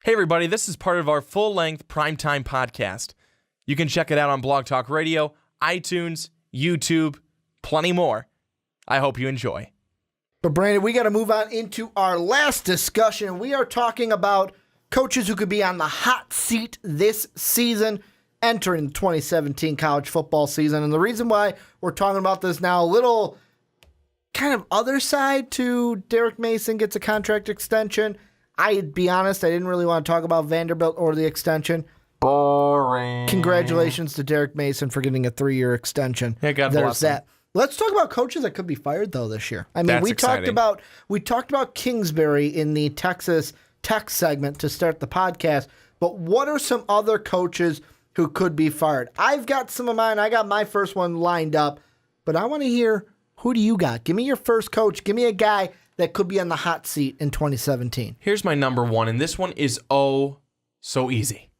Hey everybody, this is part of our full-length primetime podcast. You can check it out on Blog Talk Radio, iTunes, YouTube, plenty more. I hope you enjoy. But Brandon, we got to move on into our last discussion. We are talking about coaches who could be on the hot seat this season, entering the 2017 college football season. And the reason why we're talking about this now, a little kind of other side to Derek Mason gets a contract extension. I'd be honest, I didn't really want to talk about Vanderbilt or the extension. Boring. Congratulations to Derek Mason for getting a 3-year extension. Yeah, God bless him. Let's talk about coaches that could be fired though this year. I mean, That's we exciting. talked about Kingsbury in the Texas Tech segment to start the podcast, but what are some other coaches who could be fired? I've got some of mine. I got my first one lined up, but I want to hear, who do you got? Give me your first coach. Give me a guy that could be on the hot seat in 2017. Here's my number one, and this one is so easy.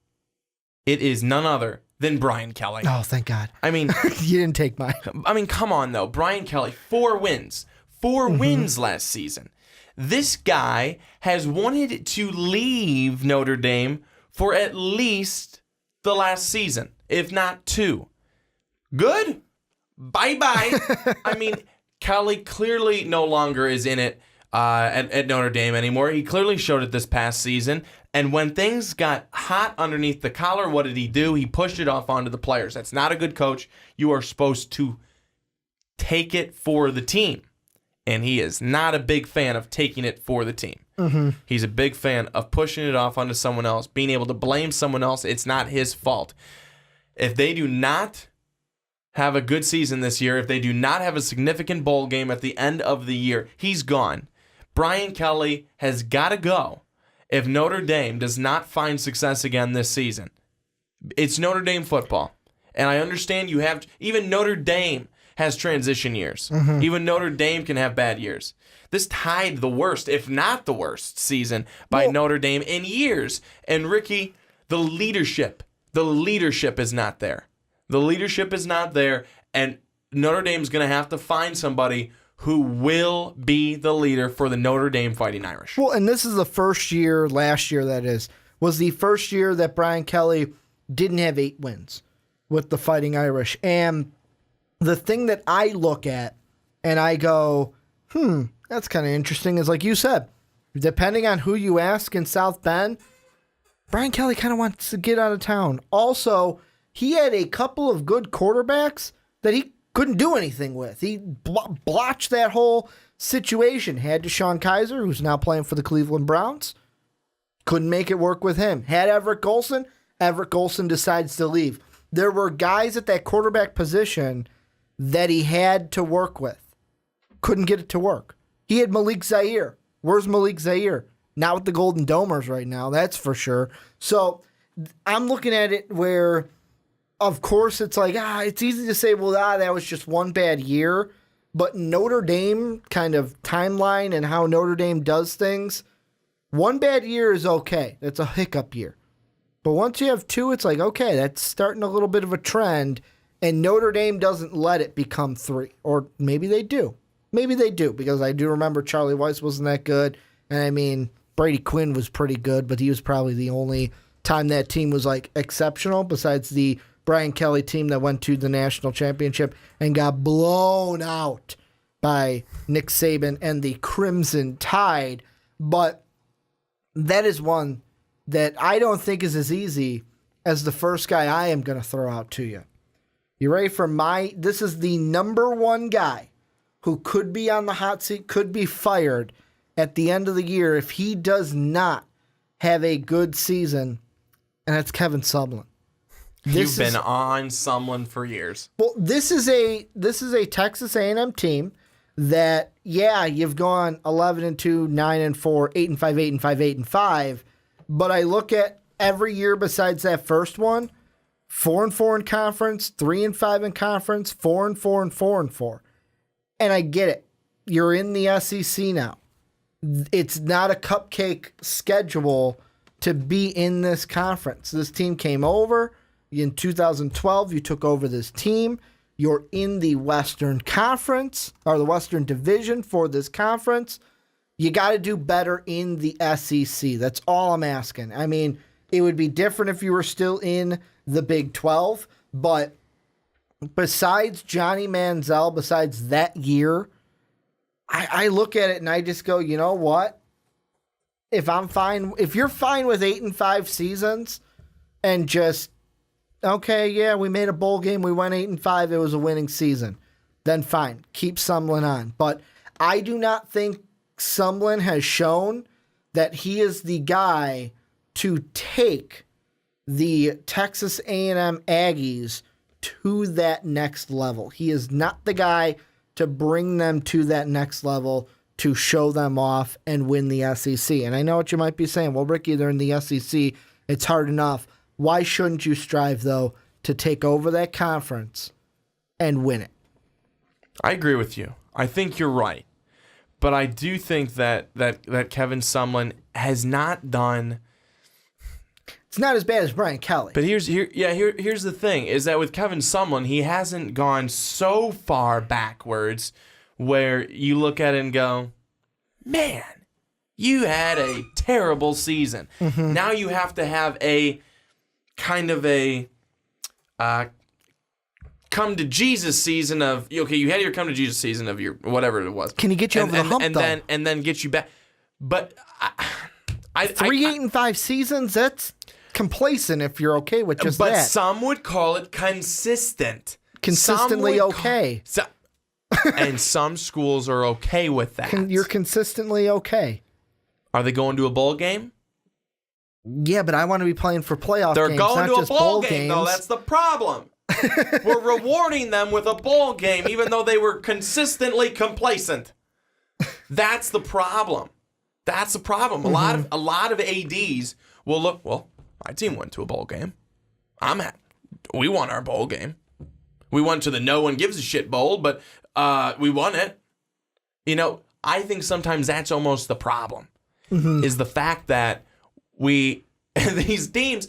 It is none other than Brian Kelly. Oh, thank God. I mean, you didn't take mine. I mean, come on, though. Brian Kelly, 4 wins. 4 wins last season. This guy has wanted to leave Notre Dame for at least the last season, if not 2. Good? Bye-bye. I mean, Kelly clearly no longer is in it at Notre Dame anymore. He clearly showed it this past season. And when things got hot underneath the collar, what did he do? He pushed it off onto the players. That's not a good coach. You are supposed to take it for the team. And he is not a big fan of taking it for the team. Mm-hmm. He's a big fan of pushing it off onto someone else, being able to blame someone else. It's not his fault. If they do not have a good season this year, if they do not have a significant bowl game at the end of the year, he's gone. Brian Kelly has got to go if Notre Dame does not find success again this season. It's Notre Dame football. And I understand you have, even Notre Dame has transition years. Mm-hmm. Even Notre Dame can have bad years. This tied the worst, if not the worst, season by Notre Dame in years. And Ricky, the leadership is not there. The leadership is not there, and Notre Dame's going to have to find somebody who will be the leader for the Notre Dame Fighting Irish. Well, and this is the first year, last year that is, was the first year that Brian Kelly didn't have 8 wins with the Fighting Irish. And the thing that I look at and I go, that's kind of interesting, is like you said, depending on who you ask in South Bend, Brian Kelly kind of wants to get out of town. Also, he had a couple of good quarterbacks that he couldn't do anything with. He blotched that whole situation. Had Deshaun Kaiser, who's now playing for the Cleveland Browns. Couldn't make it work with him. Had Everett Golson. Everett Golson decides to leave. There were guys at that quarterback position that he had to work with. Couldn't get it to work. He had Malik Zaire. Where's Malik Zaire? Not with the Golden Domers right now, that's for sure. So I'm looking at it where, of course, it's like, it's easy to say, well, that was just one bad year. But Notre Dame kind of timeline and how Notre Dame does things, one bad year is okay. That's a hiccup year. But once you have 2, it's like, okay, that's starting a little bit of a trend. And Notre Dame doesn't let it become 3. Or maybe they do. Maybe they do, because I do remember Charlie Weiss wasn't that good. And I mean, Brady Quinn was pretty good, but he was probably the only time that team was like exceptional besides the Brian Kelly team that went to the national championship and got blown out by Nick Saban and the Crimson Tide. But that is one that I don't think is as easy as the first guy I am going to throw out to you. You ready for this is the number 1 guy who could be on the hot seat, could be fired at the end of the year if he does not have a good season, and that's Kevin Sumlin. You've been on Sumlin for years. Well, this is a Texas A&M team that, you've gone 11-2, 9-4, 8-5, 8-5, 8-5, but I look at every year besides that first one, 4-4 in conference, 3-5 in conference, 4-4 and 4-4. And I get it. You're in the SEC now. It's not a cupcake schedule to be in this conference. This team came over. In 2012, you took over this team. You're in the Western Conference, or the Western Division for this conference. You got to do better in the SEC. That's all I'm asking. I mean, it would be different if you were still in the Big 12, but besides Johnny Manziel, besides that year, I look at it and I just go, you know what? If you're fine with 8-5 seasons and just, okay, yeah, we made a bowl game, we went 8-5, it was a winning season, then fine, keep Sumlin on. But I do not think Sumlin has shown that he is the guy to take the Texas A&M Aggies to that next level. He is not the guy to bring them to that next level, to show them off and win the SEC. And I know what you might be saying. Well, Ricky, they're in the SEC. It's hard enough. Why shouldn't you strive, though, to take over that conference and win it? I agree with you. I think you're right. But I do think that Kevin Sumlin has not done... It's not as bad as Brian Kelly. But here's the thing, is that with Kevin Sumlin, he hasn't gone so far backwards where you look at it and go, man, you had a terrible season. Mm-hmm. Now you have to have a kind of a come to Jesus season of, okay, you had your come to Jesus season of your whatever it was. Can he get you over the hump, though? And then get you back. But 8-5 seasons, that's complacent if you're okay with just that. But some would call it consistent. Consistently okay. And some schools are okay with that. You're consistently okay. Are they going to a bowl game? Yeah, but I want to be playing for playoff They're games, going not to a just bowl game, games. though. That's the problem. We're rewarding them with a bowl game, even though they were consistently complacent. That's the problem. That's the problem. A lot of ADs will look, well, my team went to a bowl game. We won our bowl game. We went to the no one gives a shit bowl, but we won it. You know, I think sometimes that's almost the problem, is the fact that these teams,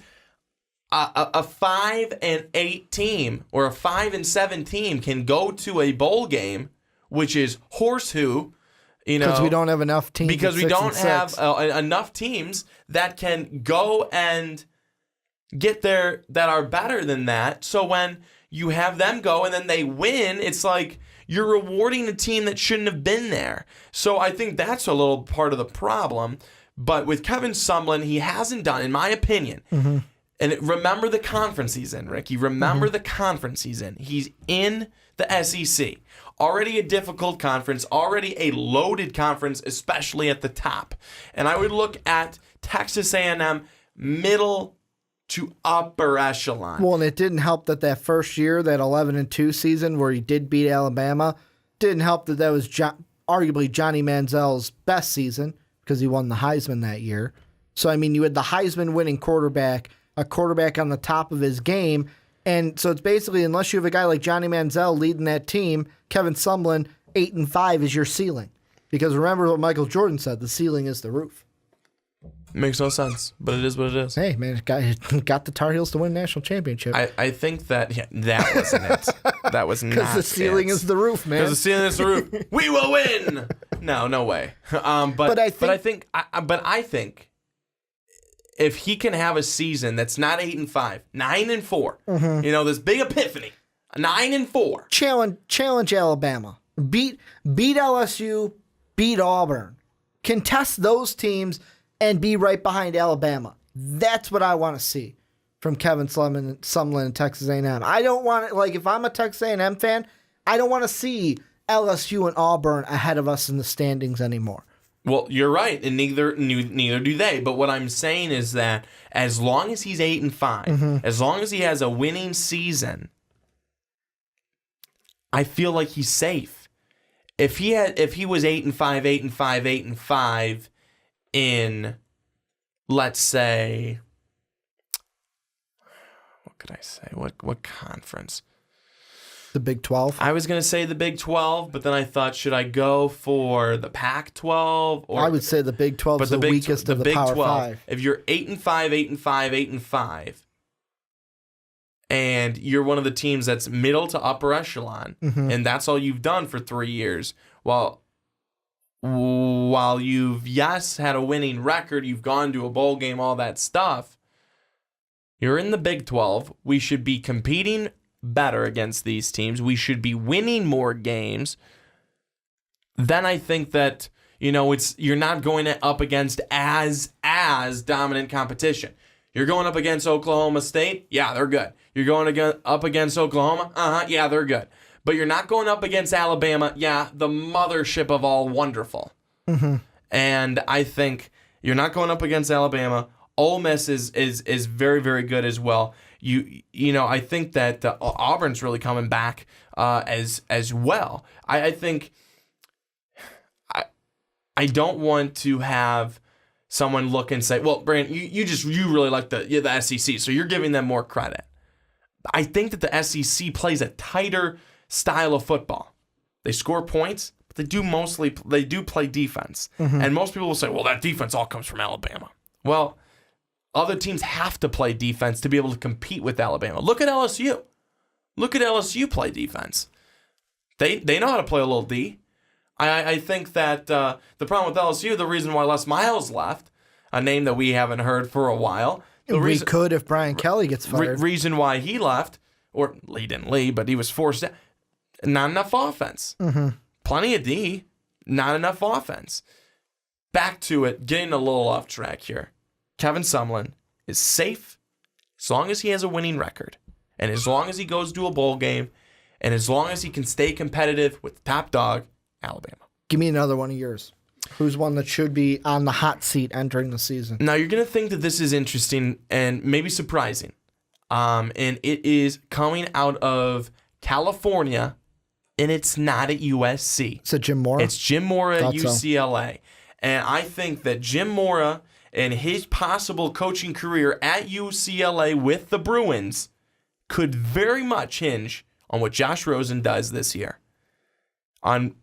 a 5-8 team or a 5-7 team can go to a bowl game, which is horseshoe. You know, because we don't have enough teams. Because we don't have enough teams that can go and get there that are better than that. So when you have them go and then they win, it's like you're rewarding a team that shouldn't have been there. So I think that's a little part of the problem. But with Kevin Sumlin, he hasn't done, in my opinion. Mm-hmm. And remember the conference he's in, Ricky. Remember the conference he's in. He's in the SEC. Already a difficult conference, already a loaded conference, especially at the top. And I would look at Texas A&M middle to upper echelon. Well, and it didn't help that first year, that 11-2 season where he did beat Alabama, didn't help that was arguably Johnny Manziel's best season because he won the Heisman that year. So, I mean, you had the Heisman winning quarterback, a quarterback on the top of his game. And so it's basically, unless you have a guy like Johnny Manziel leading that team, Kevin Sumlin, 8-5 is your ceiling. Because remember what Michael Jordan said, the ceiling is the roof. Makes no sense, but it is what it is. Hey, man, got the Tar Heels to win a national championship. I think that, that wasn't it. That was not it. Because the ceiling is the roof, man. Because the ceiling is the roof. We will win! No way. But I think if he can have a season that's not 8-5, 9-4, you know, this big epiphany, 9-4. Challenge Alabama. Beat LSU, beat Auburn. Contest those teams and be right behind Alabama. That's what I want to see from Kevin Sumlin and Texas A&M. I don't want it, like, if I'm a Texas A&M fan, I don't want to see LSU and Auburn ahead of us in the standings anymore. Well, you're right, and neither do they. But what I'm saying is that as long as he's 8-5, as long as he has a winning season, I feel like he's safe. If he was 8-5 in, let's say, what could I say? What conference? The Big 12? I was going to say the Big 12, but then I thought, should I go for the Pac-12? I would say the Big 12 is the weakest of the Big Power 12. 5. If you're 8-5, and you're one of the teams that's middle to upper echelon, and that's all you've done for 3 years, well, while you've, yes, had a winning record, you've gone to a bowl game, all that stuff, you're in the Big 12. We should be competing better against these teams. We should be winning more games. Then I think that, you're not going up against as dominant competition. You're going up against Oklahoma State? Yeah, they're good. You're going up against Oklahoma? Yeah, they're good. But you're not going up against Alabama. Yeah, the mothership of all wonderful. Mm-hmm. And I think you're not going up against Alabama. Ole Miss is very, very good as well. I think that Auburn's really coming back as well. I think I don't want to have someone look and say, well, Brandon, you really like the SEC, so you're giving them more credit. I think that the SEC plays a tighter style of football. They score points, but they do play defense. Mm-hmm. And most people will say, well, that defense all comes from Alabama. Well, other teams have to play defense to be able to compete with Alabama. Look at LSU. Look at LSU play defense. They know how to play a little D. I think that the problem with LSU, the reason why Les Miles left, a name that we haven't heard for a while. We could if Brian Kelly gets fired. Reason why he left, or he didn't leave, but he was forced out. Not enough offense. Mm-hmm. Plenty of D, not enough offense. Back to it, getting a little off track here. Kevin Sumlin is safe as long as he has a winning record, and as long as he goes to a bowl game, and as long as he can stay competitive with the top dog, Alabama. Give me another one of yours. Who's one that should be on the hot seat entering the season? Now, you're going to think that this is interesting and maybe surprising. And it is coming out of California, and it's not at USC. Is it Jim Mora? It's Jim Mora at UCLA. So. And I think that Jim Mora and his possible coaching career at UCLA with the Bruins could very much hinge on what Josh Rosen does this year. On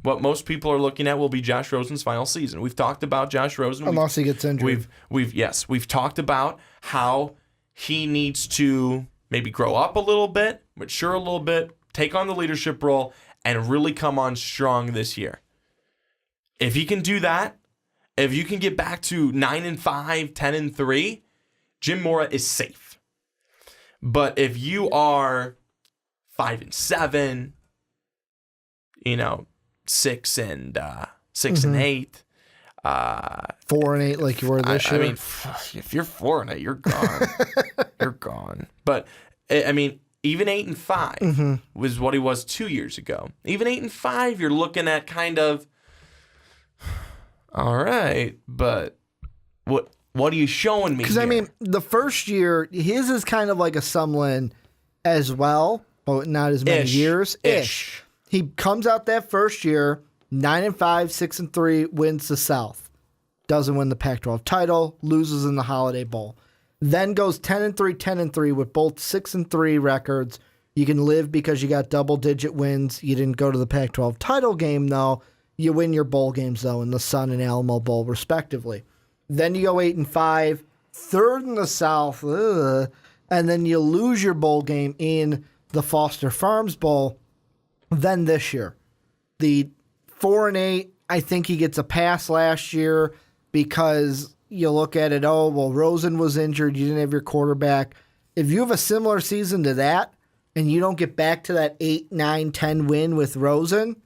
what most people are looking at will be Josh Rosen's final season. We've talked about Josh Rosen. Unless he gets injured. We've talked about how he needs to maybe grow up a little bit, mature a little bit, take on the leadership role, and really come on strong this year. If he can do that, if you can get back to 9-5, 10-3, Jim Mora is safe. But if you are 5-7, 6 and 8. 4-8 like you were this year. I mean, if you're 4-8, you're gone. You're gone. But I mean, even 8-5 was what he was 2 years ago. Even 8-5, you're looking at kind of, all right, but what are you showing me? Because I mean, the first year, his is kind of like a Sumlin as well, but not as many years. Ish. He comes out that first year, 9-5, 6-3, wins the South. Doesn't win the Pac-12 title, loses in the Holiday Bowl. Then goes 10-3, 10-3 with both 6-3 records. You can live because you got double-digit wins. You didn't go to the Pac-12 title game, though. You win your bowl games, though, in the Sun and Alamo Bowl, respectively. Then you go 8-5, third in the South, and then you lose your bowl game in the Foster Farms Bowl. Then this year, the 4-8, I think he gets a pass last year because you look at it, Rosen was injured, you didn't have your quarterback. If you have a similar season to that and you don't get back to that 8, 9, 10 win with Rosen,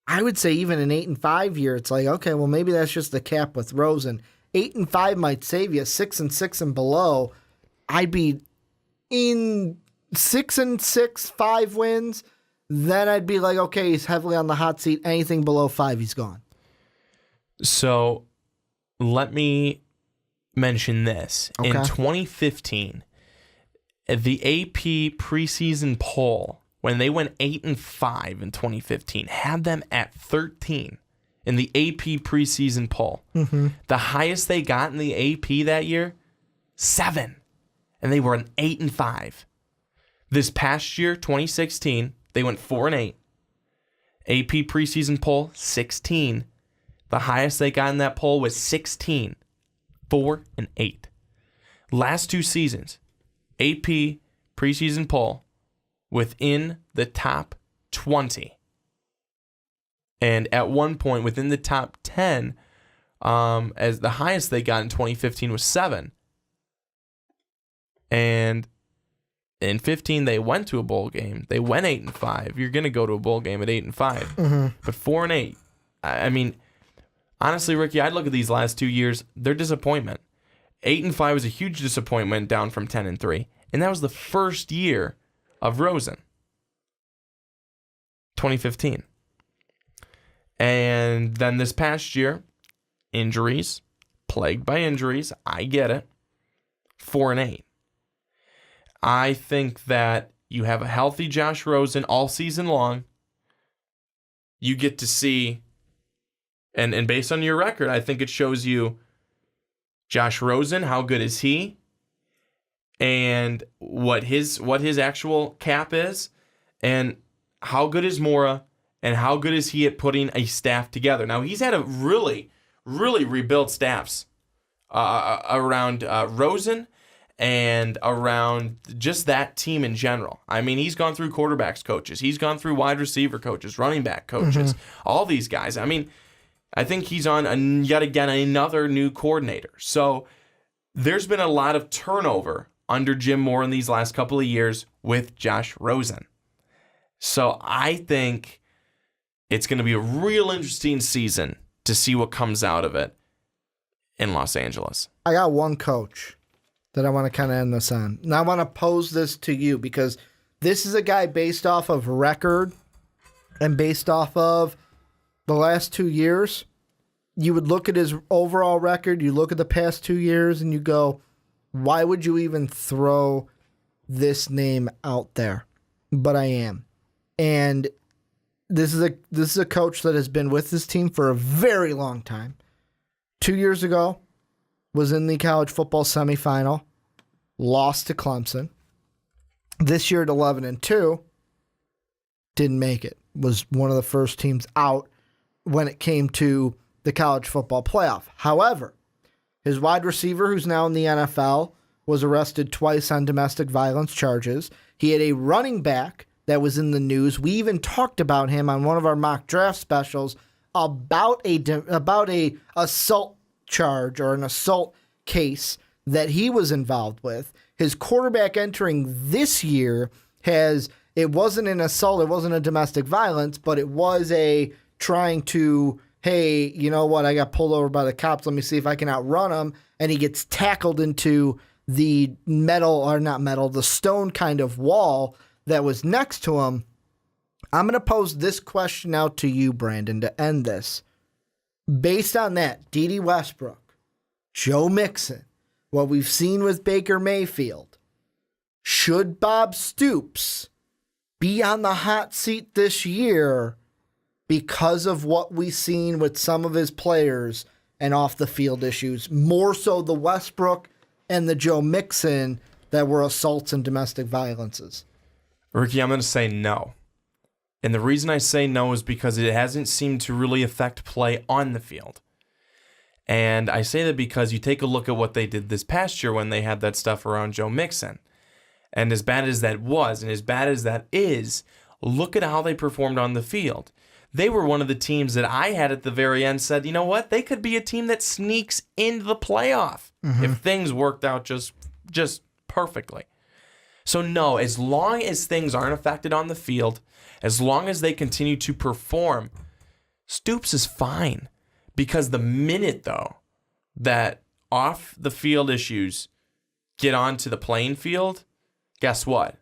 I would say even an 8-5 year, it's like, okay, well, maybe that's just the cap with Rosen. 8-5 might save you. 6-6 and below, I'd be in 6-6, 5 wins. Then I'd be like, okay, he's heavily on the hot seat. Anything below 5, he's gone. So let me mention this. Okay. In 2015, the AP preseason poll, when they went 8-5 in 2015, had them at 13 in the AP preseason poll. Mm-hmm. The highest they got in the AP that year, 7. And they were an 8-5. This past year, 2016, they went 4-8. AP preseason poll, 16. The highest they got in that poll was 16. 4-8. Last 2 seasons, AP preseason poll within the top 20. And at one point within the top 10, as the highest they got in 2015 was 7. And in 15, they went to a bowl game. They went 8-5. You're going to go to a bowl game at 8-5. Mm-hmm. But 4-8, I mean, honestly, Ricky, I'd look at these last 2 years. They're disappointment. 8-5 was a huge disappointment, down from 10-3. And that was the first year of Rosen, 2015. And then this past year, injuries, plagued by injuries. I get it. 4-8. I think that you have a healthy Josh Rosen all season long. You get to see, and based on your record, I think it shows you Josh Rosen, how good is he, and what his actual cap is, and how good is Mora, and how good is he at putting a staff together. Now, he's had a really, really rebuilt staffs around Rosen and around just that team in general. I mean, he's gone through quarterbacks coaches. He's gone through wide receiver coaches, running back coaches, all these guys. I mean, I think he's on, yet again, another new coordinator. So there's been a lot of turnover under Jim Moore in these last couple of years with Josh Rosen. So I think it's going to be a real interesting season to see what comes out of it in Los Angeles. I got one coach that I want to kind of end this on. And I want to pose this to you because this is a guy based off of record and based off of the last 2 years. You would look at his overall record, you look at the past 2 years, and you go, why would you even throw this name out there? But I am. And this is a coach that has been with this team for a very long time. 2 years ago, was in the college football semifinal, lost to Clemson. This year at 11-2, didn't make it. Was one of the first teams out when it came to the college football playoff. However, his wide receiver, who's now in the NFL, was arrested twice on domestic violence charges. He had a running back that was in the news. We even talked about him on one of our mock draft specials about a assault charge or an assault case that he was involved with. His quarterback entering this year it wasn't an assault, it wasn't a domestic violence, but it was a trying to, hey, you know what, I got pulled over by the cops, let me see if I can outrun him, and he gets tackled into the the stone kind of wall that was next to him. I'm going to pose this question out to you, Brandon, to end this. Based on that, D.D. Westbrook, Joe Mixon, what we've seen with Baker Mayfield, should Bob Stoops be on the hot seat this year because of what we've seen with some of his players and off the field issues, more so the Westbrook and the Joe Mixon that were assaults and domestic violences? Ricky, I'm going to say no. And the reason I say no is because it hasn't seemed to really affect play on the field. And I say that because you take a look at what they did this past year when they had that stuff around Joe Mixon. And as bad as that was, and as bad as that is, look at how they performed on the field. They were one of the teams that I had at the very end said, you know what, they could be a team that sneaks into the playoff if things worked out just perfectly. So no, as long as things aren't affected on the field, as long as they continue to perform, Stoops is fine. Because the minute, though, that off the field issues get onto the playing field, guess what?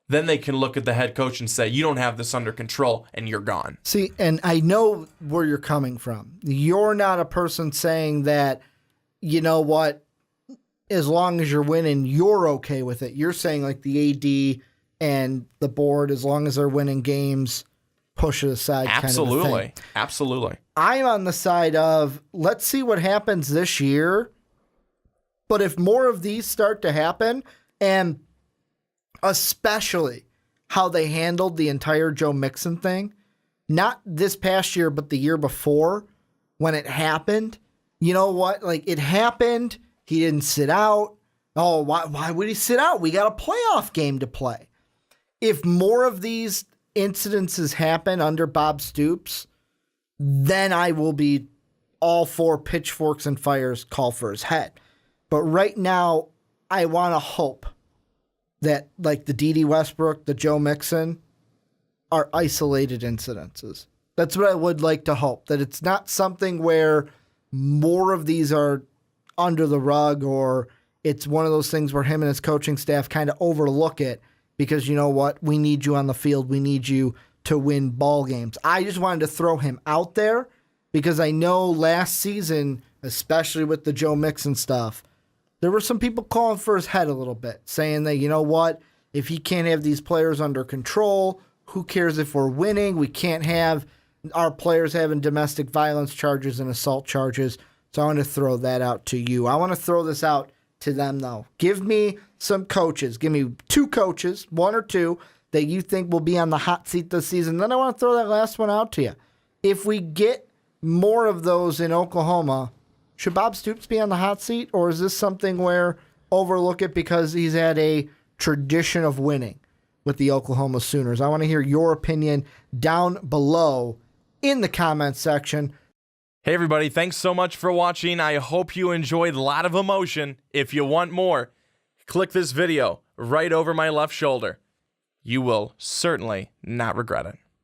Then they can look at the head coach and say, you don't have this under control, and you're gone. See, and I know where you're coming from. You're not a person saying that, you know what, as long as you're winning, you're okay with it. You're saying like the AD and the board, as long as they're winning games, push it aside. Absolutely. Kind of a thing. Absolutely. I'm on the side of, let's see what happens this year. But if more of these start to happen, and especially how they handled the entire Joe Mixon thing, not this past year, but the year before when it happened, you know what? Like, it happened. He didn't sit out. Oh, why would he sit out? We got a playoff game to play. If more of these incidences happen under Bob Stoops, then I will be all for pitchforks and fires, call for his head. But right now, I want to hope that like the Dede Westbrook, the Joe Mixon are isolated incidences. That's what I would like to hope, that it's not something where more of these are under the rug, or it's one of those things where him and his coaching staff kind of overlook it because, you know what, we need you on the field. We need you to win ball games. I just wanted to throw him out there because I know last season, especially with the Joe Mixon stuff, there were some people calling for his head a little bit, saying that, you know what, if he can't have these players under control, who cares if we're winning? We can't have our players having domestic violence charges and assault charges. So I want to throw that out to you. I want to throw this out to them, though. Give me some coaches. Give me 2 coaches, 1 or 2, that you think will be on the hot seat this season. Then I want to throw that last one out to you. If we get more of those in Oklahoma, should Bob Stoops be on the hot seat, or is this something where overlook it because he's had a tradition of winning with the Oklahoma Sooners? I want to hear your opinion down below in the comments section. Hey everybody, thanks so much for watching. I hope you enjoyed a lot of emotion. If you want more, click this video right over my left shoulder. You will certainly not regret it.